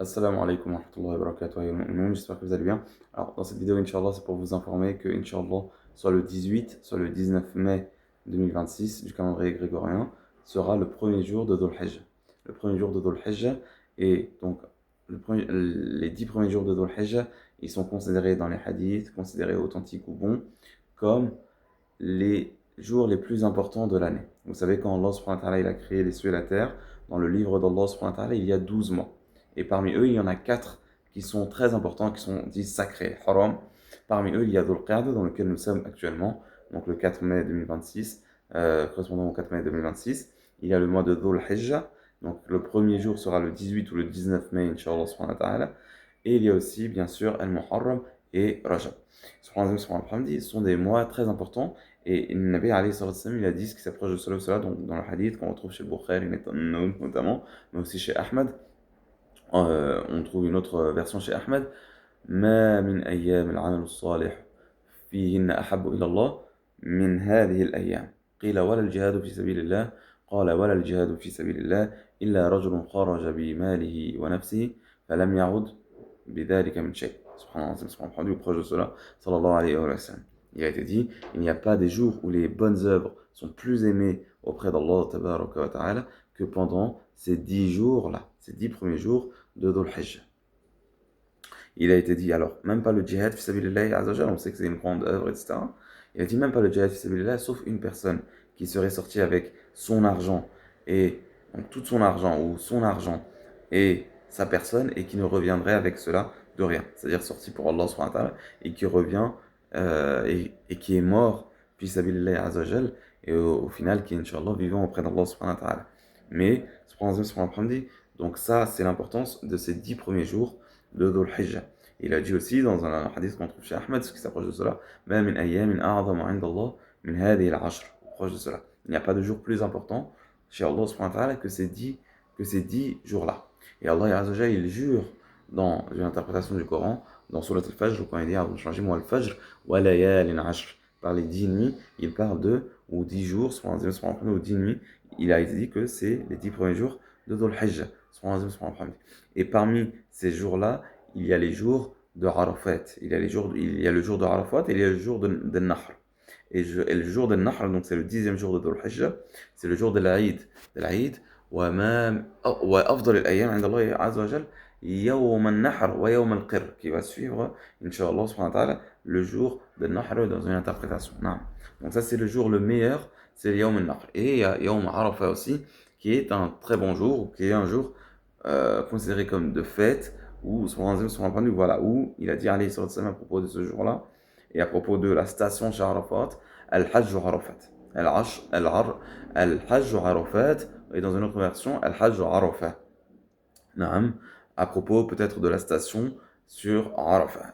Assalamu alaikum wa rahmatullahi wa barakatuh. Ayyuhal mu'minun, j'espère que vous allez bien. Alors, dans cette vidéo, Inch'Allah, c'est pour vous informer que, Inch'Allah, soit le 18, soit le 19 mai 2026 du calendrier grégorien sera le premier jour de Dhul Hijjah. Le premier jour de Dhul Hijjah, et donc les 10 premiers jours de Dhul Hijjah, ils sont considérés dans les hadiths, considérés authentiques ou bons, comme les jours les plus importants de l'année. Vous savez, quand Allah subhanahu wa ta'ala, il a créé les cieux et la terre, dans le livre d'Allah subhanahu wa ta'ala, il y a 12 mois. Et parmi eux, il y en a 4 qui sont très importants, qui sont dits sacrés, haram. Parmi eux, il y a Dhul Qa'dah, dans lequel nous sommes actuellement, donc le 4 mai 2026, correspondant au 4 mai 2026. Il y a le mois de Dhul Hijjah, donc le premier jour sera le 18 ou le 19 mai, Inch'Allah subhanahu wa ta'ala. Et il y a aussi, bien sûr, Al-Muharram et Rajab. Ce sont des mois très importants. Et le Nabi alayhi salatu wassalam, il a dit ce qui s'approche de cela ou cela, donc dans le hadith qu'on retrouve chez Bukhari notamment, mais aussi chez Ahmed. On trouve une autre version chez Ahmed. ما من أيام العمل الصالح فيهن أحب إلى الله من هذه الأيام قيل ولا الجهاد في سبيل الله قال ولا الجهاد في سبيل الله إلا رجل خرج بماله ونفسه فلم يعد بذلك من شيء subhanallah, subhanallah, proche de cela, sallallahu alayhi wa sallam. Il a été dit, il n'y a pas des jours où les bonnes œuvres sont plus aimées auprès d'Allah tabaraka wa ta'ala que pendant ces 10 jours-là, ces 10 premiers jours de Dhul Hijjah. Il a été dit, alors, même pas le djihad fi sabilillah azza on sait que c'est une grande œuvre, etc. Il a dit même pas le djihad fi sabilillah, sauf une personne qui serait sortie avec son argent, et donc tout son argent, ou son argent, et sa personne, et qui ne reviendrait avec cela de rien. C'est-à-dire sorti pour Allah subhanahu wa ta'ala, et qui revient, et qui est mort, fi sabilillah azza et au final, qui est, Inch'Allah, vivant auprès d'Allah subhanahu wa ta'ala. Mais, donc ça, c'est l'importance de ces 10 premiers jours de Dhul Hijjah. Il a dit aussi dans un hadith qu'on trouve chez Ahmed, ce qui s'approche de cela, Ma min ayyamin a'zamu 'inda Allah min hadhihi al-'ashr, proche de cela. Il n'y a pas de jour plus important chez Allah subhanahu wa ta'ala que ces 10 jours-là. Et Allah Azza wa Jalla, il jure dans une interprétation du Coran, dans Surat al-Fajr, quand il dit changer moi al-Fajr, wa layalin 'ashr, par les 10 nuits, il parle de, ou 10 jours, ou 10 nuits, il a été dit que c'est les 10 premiers jours de Dhul Hijjah. Et parmi ces jours-là, il y a les jours de Arafat. Il y a le jour de Arafat et il y a le jour de Nahr. Et le jour de Nahr, donc c'est le 10e jour de Dhul Hijjah, c'est le jour de l'Aïd. وأفضل الأيام عند الله عز وجل يوم النحر ويوم القر, qui va suivre, Inch'Allah subhanahu wa ta'ala, le jour de Nahr dans une interprétation. Donc ça c'est le jour le meilleur, c'est Yawm al-Nahr. Et il y a Yawm Arafat aussi, qui est un très bon jour, qui est un jour considéré comme de fête, où voilà, où il a dit alayhi salatu wassalam à propos de ce jour-là, et à propos de la station chez Arafat, Al-Hajj Arafat. Al-Hajj Arafat, et dans une autre version, Al-Hajj Arafat. Naam, à propos peut-être de la station sur Arafat,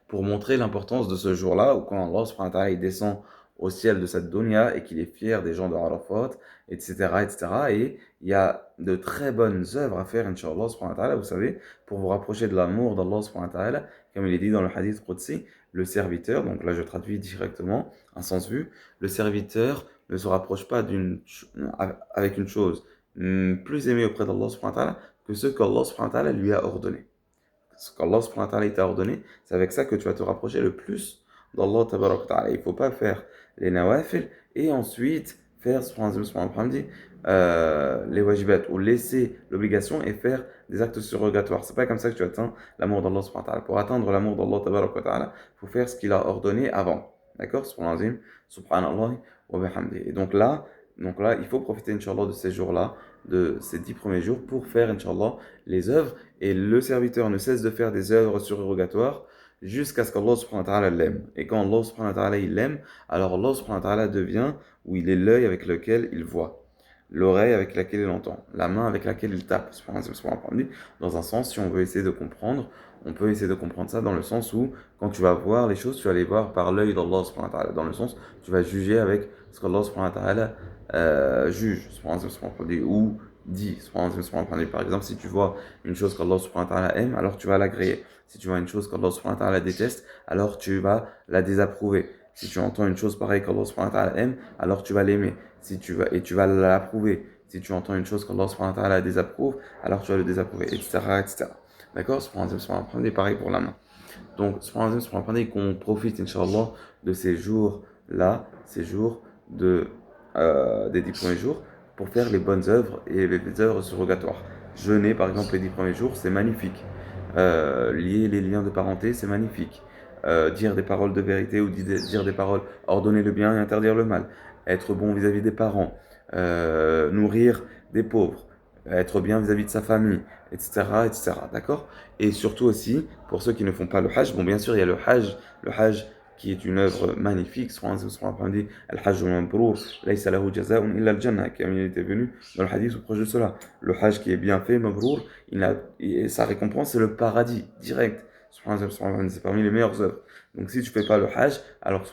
pour montrer l'importance de ce jour-là, où quand Allah subhanahu wa ta'ala, il descend au ciel de cette dunya et qu'il est fier des gens de Arafat, etc., etc. Et il y a de très bonnes œuvres à faire, Inch'Allah subhanahu wa ta'ala, vous savez, pour vous rapprocher de l'amour d'Allah subhanahu wa ta'ala, comme il est dit dans le hadith Qudsi, le serviteur, donc là je traduis directement, un sens vu, le serviteur ne se rapproche pas avec une chose plus aimée auprès d'Allah subhanahu wa ta'ala que ce qu'Allah subhanahu wa ta'ala lui a ordonné. Ce qu'Allah subhanahu wa ta'ala t'a ordonné, c'est avec ça que tu vas te rapprocher le plus d'Allah tabarak wa ta'ala. Il ne faut pas faire les nawafil et ensuite faire les wajibat, ou laisser l'obligation et faire des actes surrogatoires. C'est pas comme ça que tu atteins l'amour d'Allah subhanahu wa ta'ala. Pour atteindre l'amour d'Allah tabarak wa ta'ala, il faut faire ce qu'il a ordonné avant. D'accord? Subhanallah wa bihamdi. Et donc là, il faut profiter, Inch'Allah, de ces jours-là, de ces 10 premiers jours, pour faire, Inch'Allah, les œuvres. Et le serviteur ne cesse de faire des œuvres surrogatoires jusqu'à ce qu'Allah subhanahu wa ta'ala l'aime. Et quand Allah subhanahu wa ta'ala il l'aime, alors Allah subhanahu wa ta'ala devient, où il est l'œil avec lequel il voit, l'oreille avec laquelle il entend, la main avec laquelle il tape. Dans un sens, si on veut essayer de comprendre, on peut essayer de comprendre ça dans le sens où, quand tu vas voir les choses, tu vas les voir par l'œil d'Allah subhanahu wa ta'ala. Dans le sens, tu vas juger avec ce qu'Allah subhanahu wa ta'ala juge, ou dit. Par exemple, si tu vois une chose qu'Allah subhanahu wa ta'ala aime, alors tu vas l'agréer. Si tu vois une chose qu'Allah subhanahu wa ta'ala déteste, alors tu vas la désapprouver. Si tu entends une chose pareille qu'Allah subhanahu wa ta'ala aime, alors tu vas l'aimer. Et tu vas l'approuver. Si tu entends une chose qu'Allah subhanahu wa ta'ala désapprouve, alors tu vas le désapprouver, etc., etc. D'accord? Subhanahu wa ta'ala, pareil pour la main. Donc, subhanahu wa ta'ala, qu'on profite, Inch'Allah, de ces jours-là, ces jours des 10 premiers jours, pour faire les bonnes œuvres et les œuvres surrogatoires. Jeûner, par exemple, les 10 premiers jours, c'est magnifique. Lier les liens de parenté, c'est magnifique. Dire des paroles de vérité ou dire des paroles, ordonner le bien et interdire le mal. Être bon vis-à-vis des parents. Nourrir des pauvres. Être bien vis-à-vis de sa famille, etc., etc. D'accord? Et surtout aussi, pour ceux qui ne font pas le hajj, bon, bien sûr, il y a le hajj qui est une œuvre magnifique. Dit Al-Hajj al-Mabrour, laysa lahu jaza'un illa al-Jannah, comme il était venu dans le hadith ou proche de cela. Le hajj qui est bien fait, Mabrour, sa récompense, c'est le paradis, direct. C'est parmi les meilleures œuvres. Donc si tu ne fais pas le hajj, alors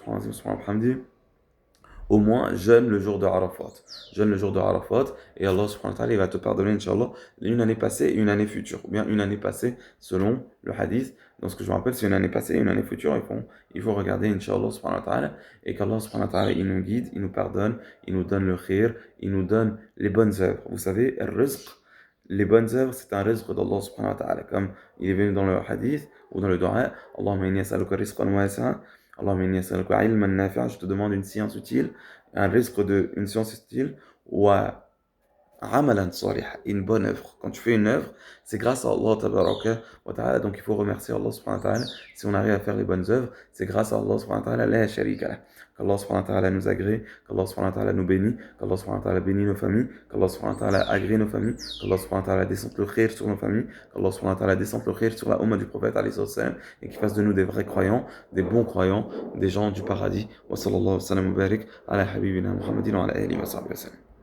au moins jeûne le jour de Arafat. Jeûne le jour de Arafat et Allah subhanahu wa ta'ala il va te pardonner, Inch'Allah, une année passée et une année future. Ou bien une année passée selon le hadith. Donc ce que je me rappelle, c'est une année passée et une année future. Il faut regarder, Inch'Allah subhanahu wa ta'ala. Et qu'Allah subhanahu wa ta'ala il nous guide, il nous pardonne, il nous donne le khir, il nous donne les bonnes œuvres. Vous savez, les bonnes œuvres, c'est un rizq d'Allah subhanahu wa ta'ala. Comme il est venu dans le hadith ou dans le dua, Allahumma inni as'aluka rizqan wasi'an. Allahumma inni as'aluka ilman nafi'an. Je te demande une science utile, une science utile, ou amalan salih, une bonne œuvre. Quand tu fais une œuvre, c'est grâce à Allah tabaraka wa ta'ala. Donc il faut remercier Allah subhanahu wa ta'ala. Si on arrive à faire les bonnes œuvres, c'est grâce à Allah subhanahu wa ta'ala, la sharika lah. Qu'Allah subhanahu wa ta'ala nous agrée, qu'Allah subhanahu wa ta'ala nous bénit, qu'Allah subhanahu wa ta'ala bénit nos familles, qu'Allah subhanahu wa ta'ala agrée nos familles, qu'Allah subhanahu wa ta'ala descende le khir sur nos familles, qu'Allah subhanahu wa ta'ala descende le khir sur la umma du prophète alayhi salam et qu'il fasse de nous des vrais croyants, des bons croyants, des gens du paradis. Wa sallallahu wa sallam wa barik ala habibina Muhammadin wa ala alihi wa sahbihi wa sallam.